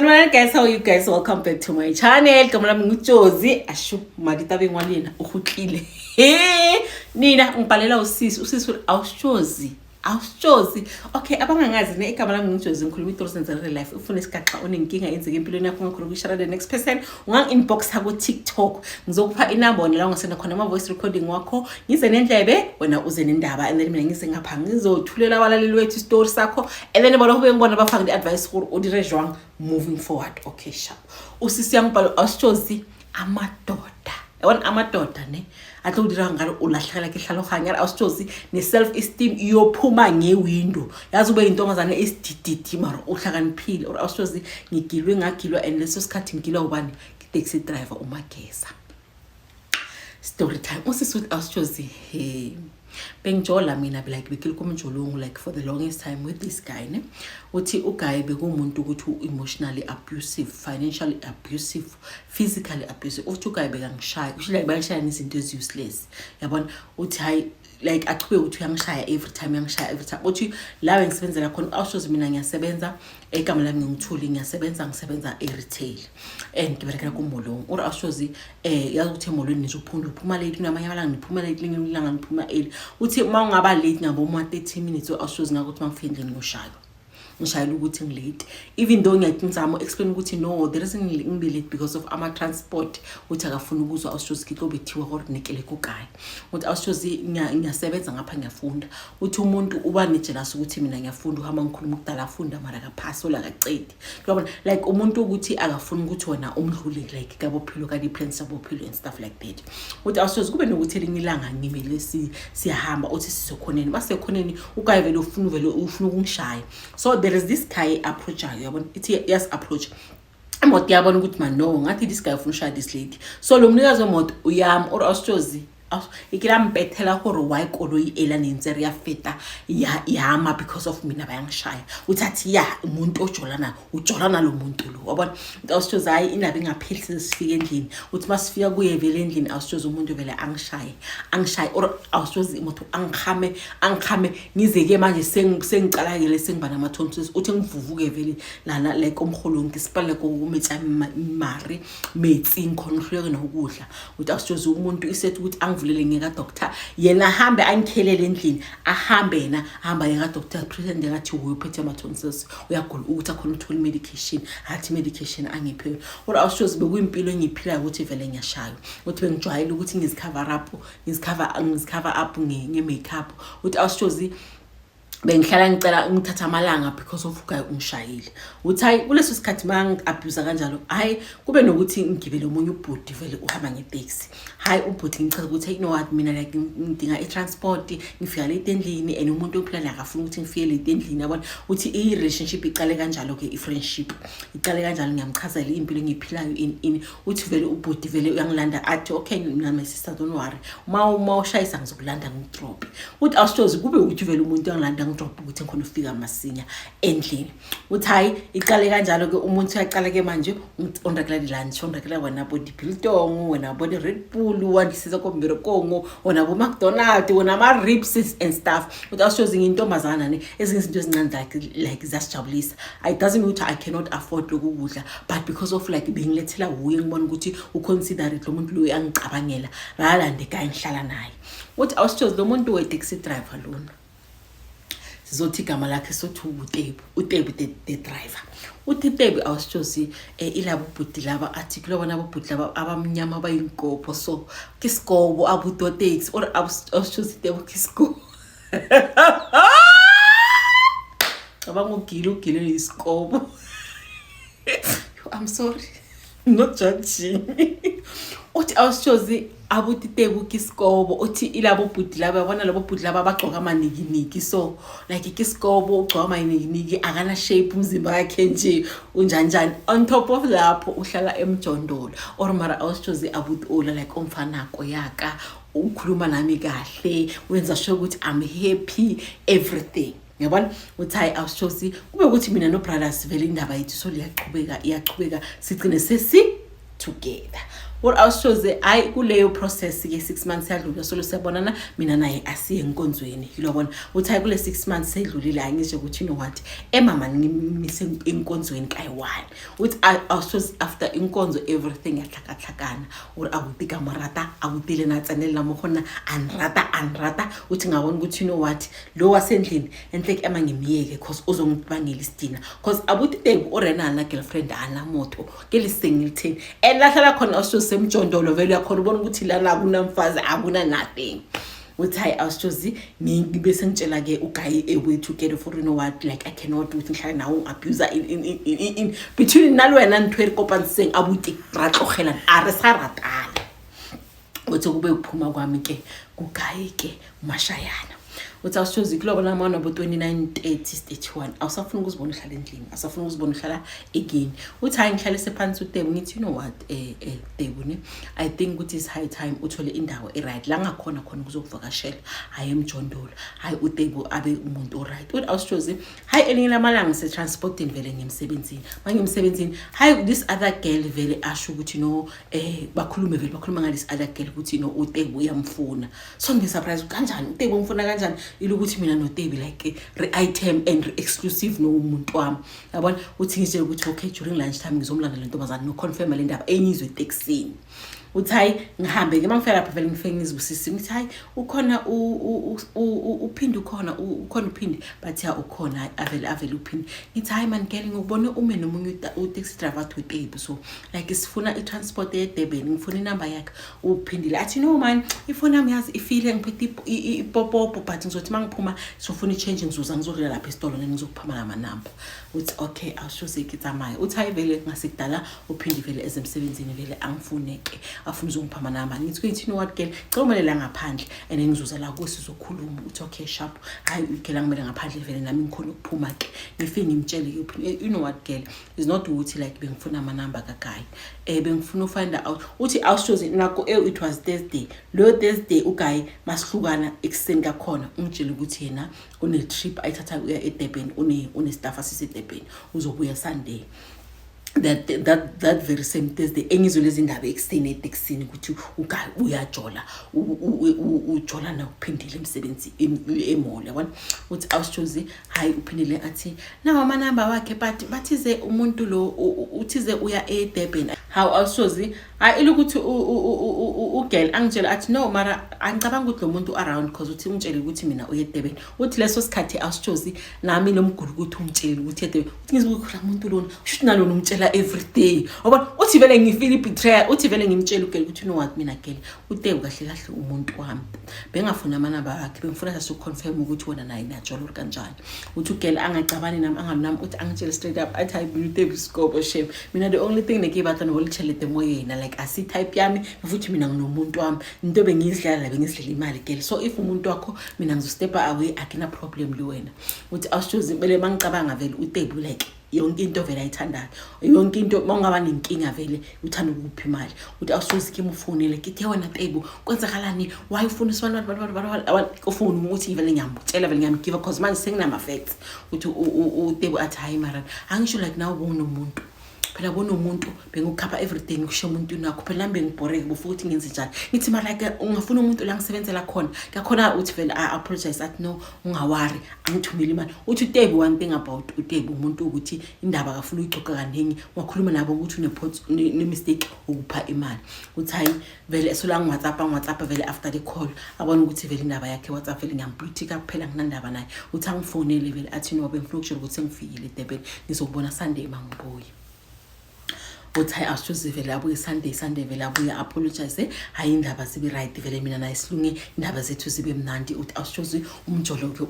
Sanibona guys, how are you guys? Welcome back to my channel. Kama lami nguJozi, ashu madita bengwalena uhutlile. Nina ngibhalela usisi awuSjozi. Okay, abangangazi ne igama lami nguJozi ngikhuluma iTours real life. Ufuna isigaxa onenkinga enzeke empilweni yakho ngakhona ukushare the next person. Ungang inbox ha ku TikTok. Ngizokupha inamba la ungasenda khona ama voice recording wakho. Ngize nendlebe wena uze nendaba and then mina ngise ngapha ngizothulela abalaleli wethu story sakho and then bona kube ngibona bafaka the advice for udire jwang moving forward. Okay, sharp. Usisi yangibhala awuSjozi amadoda. Yabona amadoda ne athi udira ngalo ulahlekela ke hlaloganya awuSjozi ne self esteem iyophuma ngewindow yazi ube intombazane esidididi mara uhlakaniphile or awuSjozi ngagilwa and leso sikhathi ngilwa ubani taxi driver uMageza. Story time usisi with awuSjozi bengijola mina be like bekile kumjolungu like for the longest time with this guy ne uthi uguy bekumuntu ukuthi emotionally abusive, financially abusive, physically abusive. Uthi uguy bekangishaya usho like bayashaya izinto useless yabona uthi hayi like achube uthi uyangishaya every time uthi la ngisebenzela khona awuSjozi mina ngiyasebenza egama lami ngithuli ngisebenza e-retail and ngiberekela kumolong or awuSjozi yazi ukuthi emolweni nizophunda uphuma late kunamanye amalanga niphuma late linye ilanga niphuma early uthi mawungaba late ngabo 30 minutes awuSjozi ngakuthi mangifike endlini ngishayela ukuthi ngilate even though ngiyaqinisa explain ukuthi no there isn't ngibe late because of ama transport uthi akafuna ukuzwa awuSjozi kiko bethiwa or nekele kugayi uthi awuSjozi ngiyasebenza ngapha ngiyafunda uthi umuntu uba nejealous ukuthi mina ngiyafunda uhamba ngikhuluma ukudala afunda mara akaphasi ola akaqedi uyabona like umuntu ukuthi akafuna ukuthi wona umdlule like kabophilo ka depends abophilo and stuff like that uthi awuSjozi kube nokuthi elinye ilanga ngimele siyahamba uthi sizokhoneni basekhoneni ugayi vele ufuna ukungishaya so there is this guy approach yabona ithi yes approach emoto yabona ukuthi man no ngathi this guy ufuna ushaya this lady so lo mnikazi wemoto uyami or awuSjozi ikilampethela gore why koloyi elanenzeri yafeta yama because of mina bayangishaya uthathi ya umuntu ujolana lo muntu lo wabona awuSjozi hayi indaba ingaphilisi sifike endlini uthi masifika kuye vele endlini awuSjozi umuntu vele angishaye or awuSjozi imoto angikhame ngizeke manje sengicalakele sengiba namatonsils uthi ngivuvuke vele lana like umholonke sipale kokumetsa imari metsi ngikhona uhluleke nokudla uthi awuSjozi umuntu isethi ukuthi angivulele ngeka doctor yena ahambe angikhelele endlini ahambe yena ahamba yeka doctor pretend ngathi uyiphethe amatonsils uyagula ukuthi akhona uthola medication athi medication angiphe or awuSjozi bekuyimpilo engiphilayo ukuthi vele ngiyashaya uthi bengijwayele ukuthi ngizicover up nge-makeup uthi awuSjozi bengihlala ngicela ngithatha amalanga because of uguy ungishayile uthi hayi kuleso sikhathi manga abuse kanjalo hayi kube nokuthi ngigibele umunye ubhudi vele uhamba ngetaxi hayi ubhudi ngichaza ukuthi you know what mina like ngidinga i-transport ngifika late endlini and umuntu ophila la akafuna ukuthi ngifike late endlini yabona uthi i-relationship iqale kanjalo ke i-friendship iqale kanjalo ngiyamchazela impilo engiphilayo in uthi vele ubhudi vele uyangilanda athi okay mina my sister don't worry uma ushayisa ngizokulanda ngidrop uthi awuSjozi kube uthi vele umuntu uyangilanda ngidrop ukuthi ngikhona ufika masinya endlini uthi hayi iqale kanjalo ke umuntu uyaqala ke manje ondakela lunch ondakela wena body biltong wena body Red Bull wandisiza komberekongo wena bo McDonald's wena ama ribs and stuff uthi awuSjozi ngintombazana ne ezinye izinto ezincane like zasijabulisa it doesn't mean I cannot afford ukudla but because of like bengilethela uye ngibona ukuthi uconsider lo muntu lo yangiqabangela la ndeka ngihlala naye uthi awuSjozi lo muntu we taxi driver lona sizothi igama lakhe sothi uTebu the driver uthi Tebu awuSjozi ilabo bhuti laba article bona abobhuti laba abamnyama abayinkopo so kiskobo abudo taxi or awuSjozi Tebu kiskobo abangugile iskobo I'm sorry not judging uthi awuSjozi abuti Tebu kiskobo uthi ilabo bhuti laba bona labo bhuti laba bagcoka amanikiniki so like kiskobo ugcoka amanikiniki akana shape umzimba wakhe nje unjanjani on top of lapho uhlala emjondolo or mara awuSjozi abuti ola like umfanako yaka ukhuluma nami kahle wenza sure ukuthi I'm happy everything yabona uthi hayi awuSjozi kube ukuthi mina no brothers vele indaba yethu so iyaqhubeka sigcine sesi together What awushoze hayi kuleyo process ke 6 months yadlula solo siyabonana mina naye asiye enkonzweni yilobona uthi hayi kule 6 months sedlulile angisho ukuthi what emama ngimise enkonzweni kayi1 uthi awushoze after inkonzo everything yahlakahlakana uri akutika marata akutile natsanela mo khona anrata uthi ngabona ukuthi what lo wasendlini enhleke amangimiyeke because uzongibangela isidina because abuthi tebu orena na girlfriend ana moto ke lisengilithini elahlala khona awushoze semjondolo vele yakhona ubona ukuthi lana kunamfazi akuna nothing uthi hayi awushoze ngibe sengitshela ke ugayi away together for what like I cannot do it ngihlala nawo abuser in between nalwena ntweri kopanseng abuti ratlogela are saratala uthi kube ukuphuma kwami ke kugayi ke mashayana uthi awushoze kulobona mama bo 29:30:31 awusafuna ukuzibona uhlala endlini asafuna ukuzibona uhlala again uthi hayi ngihlale sephansi uTebu ngithi what Tebu ne I think it is high time uthole indawo right la ngakhona khona kuzokuvakashela hayi emjondolo hayi uTebu abe umuntu right uthi awushoze hayi elinye lamalanga se transporting vele ngimsebenzini mangimsebenzini hayi this other girl vele asho ukuthi bakhuluma ngalesi other girl ukuthi uTebu uyamfuna so ngisurprise kanjani uTebu umfuna kanjani ilukuthi mina noTebu like re-item and exclusive nomuntu wami yabona uthi ngitshela ukuthi okay during lunch time ngizomlanda le ntombazana no confirm le ndaba enyizwe taxini uthi hayi ngihambe ke mangifika lapha vele ngifike ngizibusisi ngithi hayi ukhona uphinde ukhona uphinde bathi ya ukhona avele uphinde ngithi hayi man girl ngikubona ume nomunye u-taxi driver uTebu so like sifuna i-transport eDurban ngifuna inamba yakhe uphindile athi no man ifoni yami yazi ifile ngiphethe ipopopo but ngizothi mangiphuma sifuna i-change ngizoza ngizolala lapha esitolo nengizokuphama namanamba uthi okay awushoze ikitsamaya uthi hayi vele ngasekudala uphinde vele ezemsebenzini vele angifuneke afuna uzokuphama nama ngithi what girl comelela ngaphandle and ngizoza la kusizokhuluma uthi okay sharp hayi ngikela ngimele ngaphandle vele nami ngikhona ukuphuma ke ngifike ngimtshele what girl is not ukuthi like bengifuna amanamba kagayi bengifuna ufind out uthi awushoze nako it was Thursday lo Thursday ugayi masihlukana ekseni kakhona ungitshela ukuthi yena une trip ayithatha uya eDurban une staff asiseDurban uzobuya Sunday that very same Thursday engizolezi indaba ekseni eTexini ukuthi ugayi uyajola ujola na uphindile emsebenzi emall yabona uthi awushoze hayi uphindile athi nawa amanamba wakhe but bathize umuntu lo uthize uya eDurban how awushoze hayi ilukuthi ugirl angitshela athi no mara angicabanga ukuthi lo muntu around because uthi ungitshela ukuthi mina uye eDurban uthi leso sikhathi awushoze nami lo mgulu ukuthi ungitshela ukuthi eDurban uthi ngizokukhula umuntu lona usho nalona umtshela every day ngoba uthi vele ngifeel betrayal uthi vele ngimtshela ugirl ukuthi what mina girl uTebu kahle umuntu wami bengafuna amanamba akhe bengifuna sasu confirm ukuthi wona naye najola kanjani uthi ugirl angacabani nami anganami uthi angitshela straight up athi I believe Tebu scope shame mina the only thing nekibatha nolichelete moyena like asi type yami futhi mina nginomuntu wami into bengizidlala bengizidlela imali girl so if umuntu wakho mina ngizostepa away akina problem li wena uthi awushoze impela mangicabanga vele uTebu like yonke into vele ayithandayo yonke into mangaba nenkinga vele uthanda ukuphi imali uthi awushoze kimi ufonele kithi wena Tebu kwenzakalani why ufuna isibani ufuna ukuthi vele ngiyambutshela vele ngiyamgive because manje senginama facts uthi uTebu athi hayi mara angisho like now umuntu phela bona umuntu bengukhapha everything kusho umuntu nakho phela lambe ngibhoreke bufuthi ngenze njani ngithi mara like ungafuna umuntu la ngisebenzela khona ngakhona uthi vele I apologize at no ungawari angithumela imali uthi uTebu one thing about uTebu umuntu ukuthi indaba akafuna uyixoxa kaningi wakhuluma nabo ukuthi une mistake ukupha imali uthi hayi vele sola WhatsApp vele after the call abona ukuthi vele indaba yakhe WhatsApp vele ngiyampolitika kuphela nginandaba naye uthi angifonele vele athi no bengifuna ukusho ukuthi sengifikile eDurban ngizokubona Sunday mangibuye uthi hayi awushoze vele abuye Sunday vele abuye apologize hayi indaba sibe right vele mina naye silunge indaba zethu zibe mnandi uthi awushoze umjoloke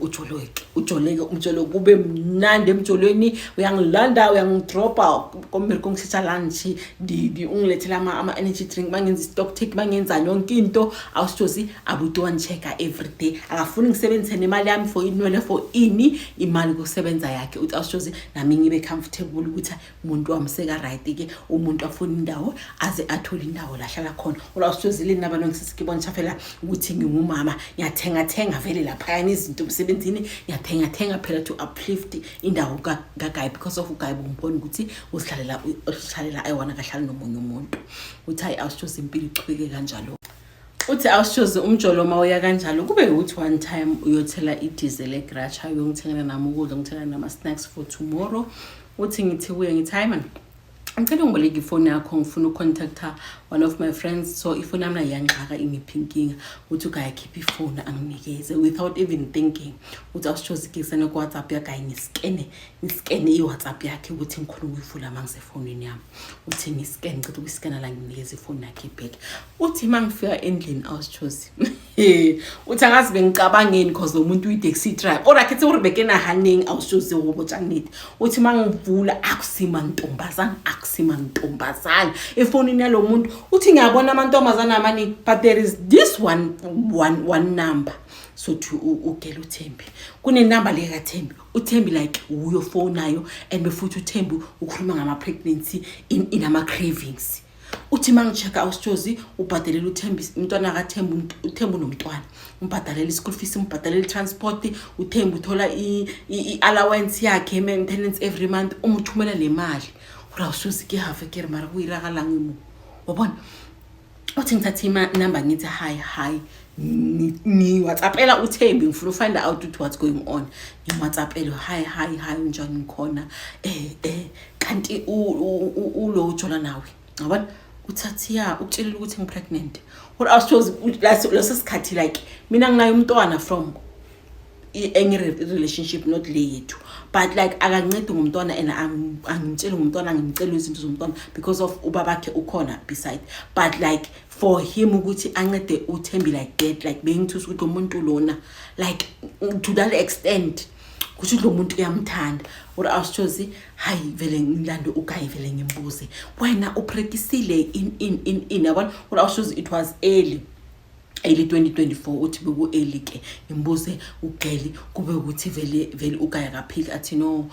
ujoleke umjolo kube mnandi emjolweni uyangilanda uyangidropa kombereko ngisitha lunch di ungilethela ama energy drink mangenza stock take mangenza yonke into awushoze abuti one checker every day akafuni ngisebenzise nemali yami for inwele for imali kusebenza yakhe uthi awushoze nami ngibe comfortable ukuthi umuntu wami seka right ke umuntu afuna indawo aze athole indawo la hlala khona awusitshozile nabana ngisibona phela ukuthi ngingumama ngiyathenga vele lapha yani izinto emsebenzini ngiyathenga phela to uplift indawo kaGayi because of uGayi ngibona ukuthi usihlalela ayiwana kahlala nomunye umuntu uthi hayi awusithoze impilo ichubeke kanjalo uthi awusithoze umjolo mawuya kanjalo kube ukuthi one time uyothela idiesel eGracha uyongithengela nami ukudla ngithengela nama snacks for tomorrow uthi ngithi kuye ngithi hayi man ngicela ngiboleke ifoni yakho ngifuna ucontacta one of my friends so ifoni yami iyangxaka ingiphinkinga uthi ukayakhipha ifoni anginikeze without even thinking uthi awusithoze ikisene ku WhatsApp yakhe ngiskene iWhatsApp yakhe ukuthi ngikhona ukuyivula mangisefonini yami uthi ngiskene ngicela ukuskena la nginikeze ifoni yakhe back uthi mangifika endlini awusithoze uthi angazi bengicabangeni because umuntu uyitaxi driver ora kethi uRebecca Hanning awusithoze ubotshangini uthi mangivula akusima ntombazana efonini yalo muntu uthi ngiyabona amantombazana amani but there is this one number so to ugela uThembi kune number le kaThembi uThembi like uyo phone nayo and befuthi uThembi ukhuluma ngama pregnancy in ama cravings uthi mangicheka awusithozi ubhadelela uThembi umntwana kaThembi uThembi unomntwana umbhadalela ischool fees umbhadalela transport uThembi uthola allowance yakhe maintenance every month umuthumela le mali awusithozi ke have ke mara kuyiragala ngimo wabona uthi ngithatha number ngithi hi ni WhatsAppela uThembi ngifuna find out what's going on ni WhatsAppela hi unjani ngikhona kanti ulo ujola nawe yabona uthathiya ukutshela ukuthi ngipregnant awusithozi leso sikhathi like mina nginayo umntwana from any relationship not le yethu but like akancede ngumntwana and angimtshela ngumntwana ngimcela izinto zomntwana because of ubabakhe ukhona beside but like for him ukuthi ancede uThembi like that like bengithusa ukuthi umuntu lona like to that extent ukuthi lo muntu uyamthanda awusithozi hayi vele ngilando uGayi vele ngimbuze wena upracticile in yabona awusithozi it was early 2024 uthi beku early ke imbuze uGeli kube ukuthi vele uGayi akaphiki athi no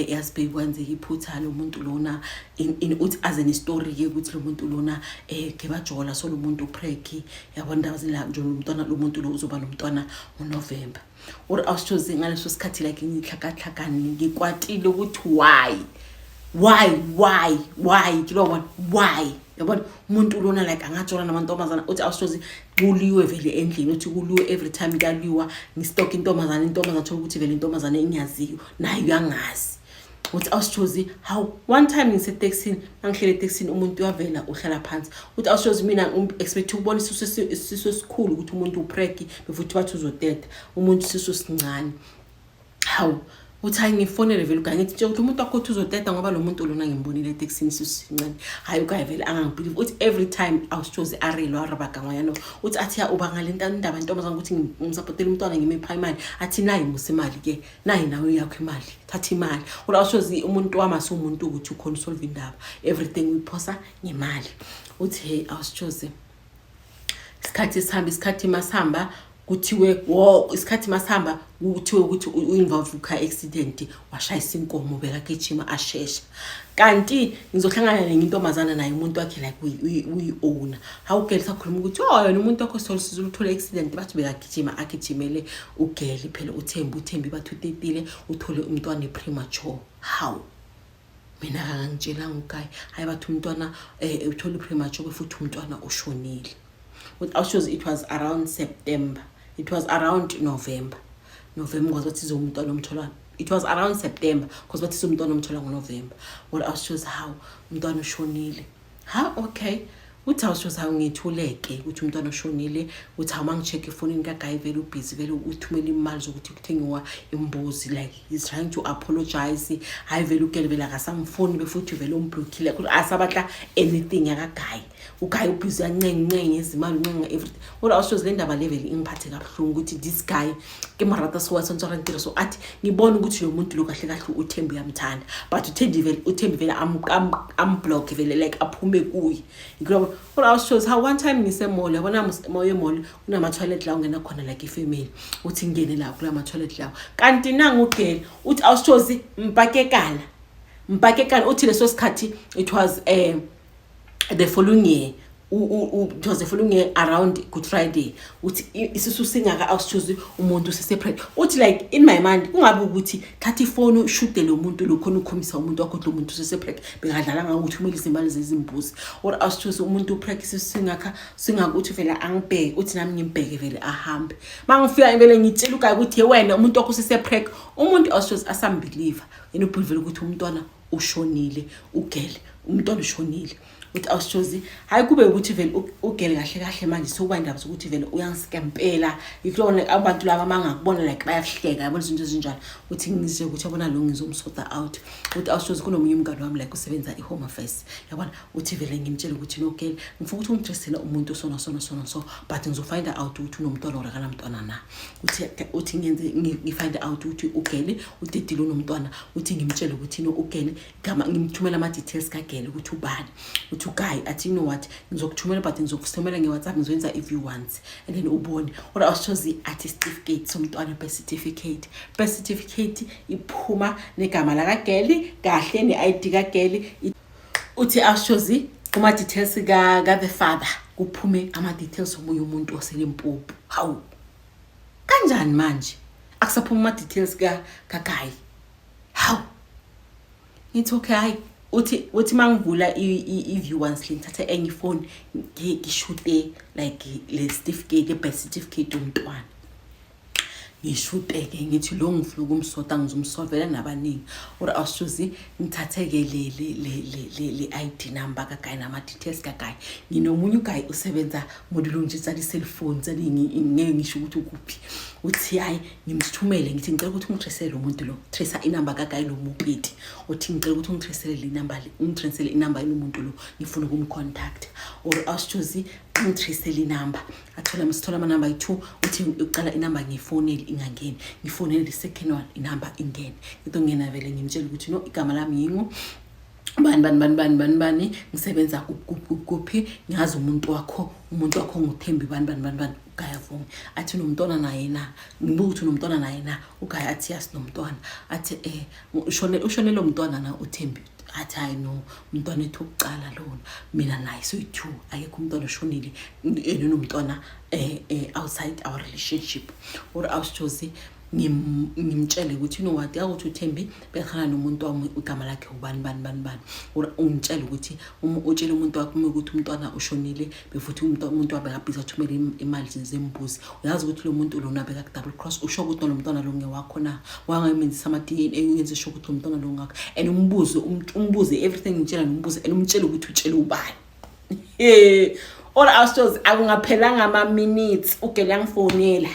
yasibe kwenze iphutha lo muntu lona in uthi as an story ke ukuthi lo muntu lona ke bajola so lo muntu upreki yabona ndazila nje umntwana lo muntu lo uzoba nomntwana ngoNovember awusithozi ngaleso sikhathi like ngihlakahlakani ngikwatile ukuthi why kilo why yabona umuntu lona like angajola namantombazana uthi awusithozi kuliwe vele endlini uthi kuliwe every time kaliwa ngistock intombazana thola ukuthi vele intombazana engiyaziyo nayo yangazi uthi awusithozi how one time ngisetaxini ngihlele etaxini umuntu wavela uhlala phansi uthi awusithozi mina expect ukubona isiso sikhulu ukuthi umuntu upreki befuthi bathi uzoteta umuntu isiso sincane how uthi ngifonele vele uGayi ngithi ukuthi umuntu wakho uzoteta ngoba lo muntu lona ngimbonile etaxini sisincane hayi uGayi vele angangibelieve uthi every time awusithozi arelo arabaga ngoyano uthi athi uba ngalento indaba intombazana ukuthi ngimsupportele umntwana ngimepha imali athi nayi musemali ke nayi nawe yakho imali thatha imali awusithozi umuntu wamase umuntu ukuthi ukhona solve indaba everything uyiphosa ngemali uthi hey awusithozi isikhathi masihamba kuthiwe isikhathi masihamba kuthiwe ukuthi uinvolve ku accident washayisa inkomo bekagijima ashesha kanti ngizohlangana nengintombazana naye umuntu wakhe like uyi-owner hawugeli sakhuluma ukuthi yena umuntu wakho solusizwe uthola accident bathi bekagijima agijimele uGeli phela uThembi bathi utetile uthole umntwana premature how mina ngangitshela uGayi hayi bathi umntwana uthole premature futhi umntwana ushonile awushows it was around September. It was around November because what is umntwana omthola. It was around September because what is umntwana omthola ngoNovember. Well awushows how umntwana ushonile. Okay. Uthi awushows how ngithuleke ukuthi umntwana ushonile uthi amangicheck efonini kaGayi vele ubusy vele uthumela imali zokuthi kuthengiwa imbuzi like he's trying to apologize hayi vele uGeli vele akasamfoni befuthi vele umblockile asabatla anything yakaGayi uGayi ubusy ancencenye izimali uncenga everything kodwa awushows le ndaba level ingiphathe kabuhlungu ukuthi this guy ke marata so wasentsarantiro so athi ngibona ukuthi lo muntu lo kahle uThembi yamthanda but uThembi vele amblock vele like aphume kuyi ngikho kodwa awushows how one time ngisemall yabona moye mall unama toilet la ungena khona like ifamily uthi ngene la kula ma toilet lawo kanti nangu uGeli uthi awushows mpakekala mpakekani uthi leso sikhathi it was the following year. It was the following year around Good Friday. Uthi isisu singaka awusichoose umuntu separate. Uthi like in my mind kungabe ukuthi thatha ifone ushude lo muntu lo khona ukhomisa umuntu wakho lo muntu separate bengadlala ngakuthi umele izimali zezimbuzi or awusichoose umuntu upractice singaka singakuthi vele angibheke uthi nami ngimbheke vele ahambe. Mangifika vele ngitshela ugayi ukuthi wena umuntu wakho separate umuntu awusichoose asambeliever yena ubhivele ukuthi umntwana ushonile ugele umntwana ushonile. Uthi awusichoose hayi kube ukuthi vele ugele kahle manje sokuba indaba zokuthi vele uyangiskempela iklona abantu laba mangakubona like bayahleka yabona izinto ezinjalo uthi ngize ukuthi yabona lo ngizomsota out. Uthi awusichoose kunomunye umngane wami like usebenza eHome Affairs yabona uthi vele ngimtshela ukuthi nogele ngifuna ukuthi ungitresela umuntu so but ngizofind out ukuthi unomntwana or akanamntwana na. Uthi ngenze ngifind out ukuthi ugele udedile unomntwana uthi ngimtshela ukuthi no ugele ngimthumela ama details kagele ukuthi ubani uthi guy athi you know what ngizokuthumela but ngizokuthumela ngeWhatsApp ngizoyenza if you want and then ubone or awusichoose athi certificate somntwana birth certificate iphuma negama la kageli kahle neID kageli. Uthi awusichoose kuma details ka the father kuphume ama details omunye umuntu oseLimpopo. Hawu kanjani manje akusaphuma ama details ka guy. Hawu it's okay. Uthi mangivula i-view once ngithatha enye phone ngishude like le certificate birth certificate umntwana ngishudeke ngithi lo ngifuna ukumsota ngizomsolvela nabaningi or awusichoose ngithatheke le ID number kagaya nama details kagaya nginomunye uguy usebenza modulungisa i-cellphone ngeke ngisho ukuthi ukuphi. Uthi hayi ngimsithumele ngithi ngicela ukuthi ungitresele umuntu lo tracer inamba kagaya lo mupeti uthi ngicela ukuthi ungitresele le number ungitresele inamba yomuntu lo ngifuna ukumcontact or awusichoose ngitresele inamba sithola ama number 2 uthi uqala inamba ngifonele ingangeni ngifonele the second one inamba ingene into ngena vele ngimtshela ukuthi no igama lami yingo bani ngisebenza kuphi ngiyazi umuntu wakho nguThembi bani ukayavuma athi unomntwana naye na ngibuka ukuthi unomntwana naye na ukaya athi yas nomntwana athi ushone lo mntwana na uThembi athi hayi no umntwana ethu uqala lona mina naye so2 ayekho umntwana oshonile nomntwana outside our relationship or awusichoose ngimtshele ukuthi you know what yakuthi uThembi bekhana nomuntu wami igama lakhe ubani or ungitshela ukuthi utshela umuntu wakho ukuthi umntwana ushonile befuthi umuntu wabe kabhiza uthumela imali zembuzi uyazi ukuthi lo muntu lona beka double cross usho ukuthi lo mntwana lo ngewakho na wangamenzisa ama DNA uyenze sho ukuthi lo mntwana lo ngakho and umbuze everything ngitshela nombuze and umtshela ukuthi utshela ubani. Or awusichoose akungaphelanga ama minutes ugele yangifonela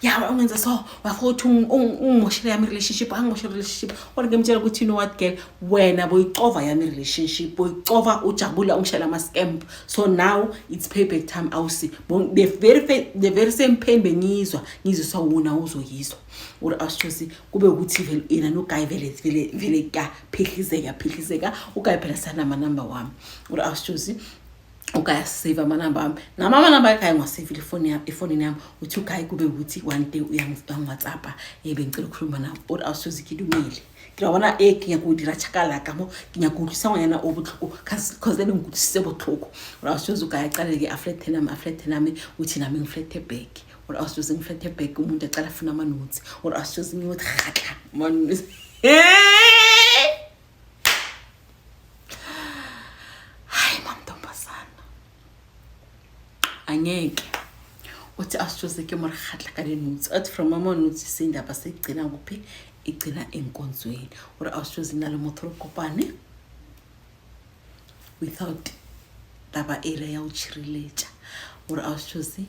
yawa ungenza so wafuthi ungimoshela yami relationship angimoshela relationship or ngimtshela ukuthi you know what girl wena boyicova yami relationship boyicova ujabula ungishela ama scam so now it's payback time awusi the very same pain bengizwa sawuna uzoyizwa. Or awusichoose kube ukuthi vele yena no guy vele ka phihlizeka ugayi phela sana ama number wami or awusichoose ukaya save ama number ami nama number yakhe ngasave ifone yami uthi ugayi kube ukuthi one day uyangiWhatsApp yebe ngicela ukukhuluma nawe or awusichoose kidumile ngiyabona ngiyakudira chakala kamo ngiyakudlisa ngiyana obuhloko cause then ngikudise bohloko or awusichoose ugayi aqale ke aflete nami uthi nami ngiflete back or awusichoose ngiflete back umuntu aqala afuna ama notes or awusichoose ngiyothi khatla man angeke uthi awusichoose ke mara khatla ka le notes at from mama notes sindaba segcina kuphi igcina enkonzweni or awusichoose nalo mothoro kopane without daba area ya uchirilecha or awusichoose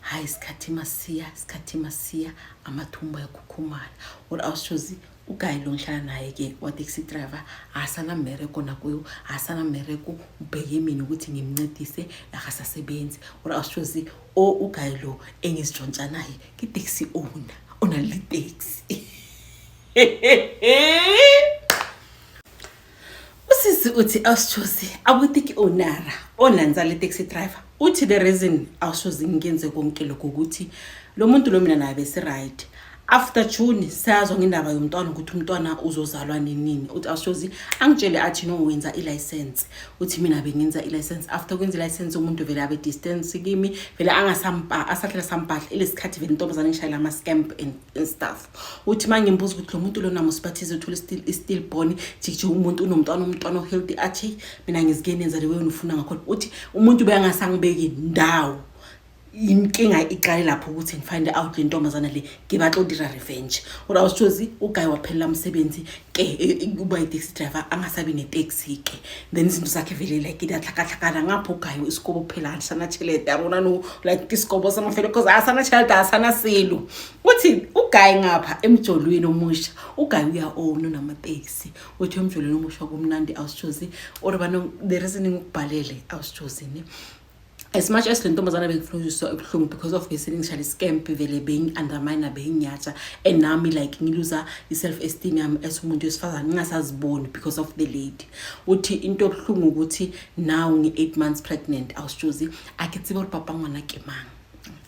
hayi isikhathi masiya amathumba yakhukhumala or awusichoose ugayi lo ngihlala naye ke wa taxi driver asana mereko nakuyo asana mereko ubheke mina ukuthi ngimncedise akasasebenzi or awusichoose ugayi lo engizitshontsha naye ke taxi owner ona li taxi. Usisi uthi awusichoose awuthiki onanza le taxi driver uthi the reason awusichoose ngiyenze konke lokho ukuthi lo muntu lo mina naye bese right after June siyazwa ngendaba yomntwana ukuthi umntwana uzozalwa nini. Uthi awushozi angitshele athi no wenza i-license. Uthi mina bengenza i-license after kwenza i-license umuntu vele abe distance kimi vele angasampa asahlala sampahla lesikhathi vele intombazane ngishayela ama scamp and stuff. Uthi mangimbuza ukuthi lo muntu lo namo siphathize uthola still born jikje umuntu umntwana healthy athi mina ngizikenenza lewe unufuna ngakho. Uthi umuntu beyangasangibeki ndawo inkinga iqale lapho ukuthi ngifind out le ntombazana le ngibatla udira revenge. Ura ushozi ugayi waphela umsebenzi ke uba i-taxi driver angasabi ne-taxi ke then izinto zakhe vele like idahlakahlakana ngapho ugayi iskobo kuphela sana chelete yabona no like iskobo samafele because asana chelete asana silo. Uthi ugayi ngapha emjolweni omusha ugayi uya own nama-taxi. Uthi emjolweni omusha kumnandi awushozi or bano the reason ngikubhalele awushozi ne as much as le ntombazana bekufuna so ebuhlungu because of ngesinye ngishali scamp vele being undermine beyinyatsha and nami like ngiluza self esteem yami as umuntu wesifazane ngingasaziboni because of the lady. Uthi into ebuhlungu ukuthi now ngi 8 months pregnant awushozi akitsiba uri papa ngwana ke mang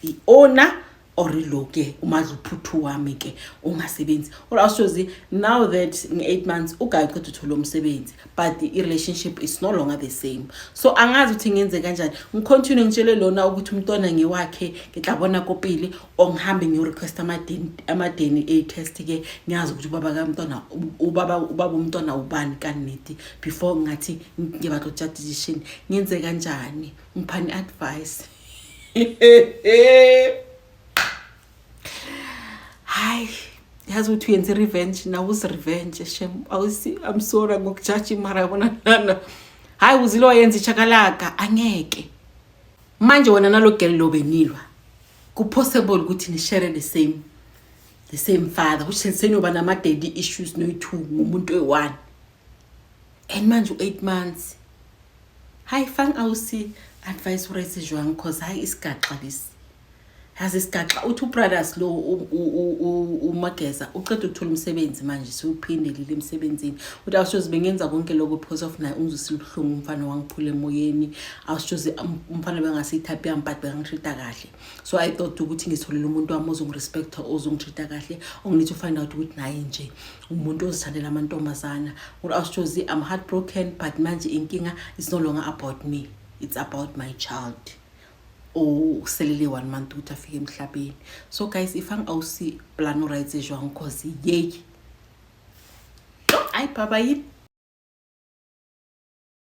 the owner or iloke umadlu phuthu wami ke ungasebenzi. Or awushozi now that ngi 8 months ugayi qedwe uthola umsebenzi but the relationship is no longer the same. So angazi uthi ngenze kanjani ngicontinue ngitshele lona ukuthi umntwana ngewakhe ngihlabona kopili ongihambe ngirequest amadeni test ke ngiyazi ukuthi ubaba kaMntwana ubaba umntwana ubani kaneti before ngathi ngibatho decision ngenze kanjani ngiphani advice. Hi, yazi uthi uyenze revenge now uzi revenge shem awusi I'm sorry ngokujudge mara yabona nana hayi uzilo yenza ichakalaka angeke manje wena nalo girl lo benilwa ku possible ukuthi ni share the same father which is senoba nama daddy issues no two umuntu we1 and manje 8 months hayi fang awusi advice uraise jwang cause hayi isigaxa lesi has isigaxa uthi brothers lo umageza uqeda ukuthola umsebenzi manje sewuphindelile emsebenzini. Uthi awushozi bengenza konke lokho because of naye ungizisibuhlungu umfana wangiphula emoyeni awushozi umfana bengasithapi yami but bengangitreata kahle. So I thought ukuthi ngitholele umuntu wami ozongirespecta ozongitreata kahle ongineed to find out ukuthi naye nje umuntu ozithandela amantombazana. Uthi awushozi I'm heartbroken but manje inkinga is no longer about me, it's about my child. Selele 1 month ukuthi afike emhlabeni. So guys if awusi plan right jwang cause yey ay bye bye.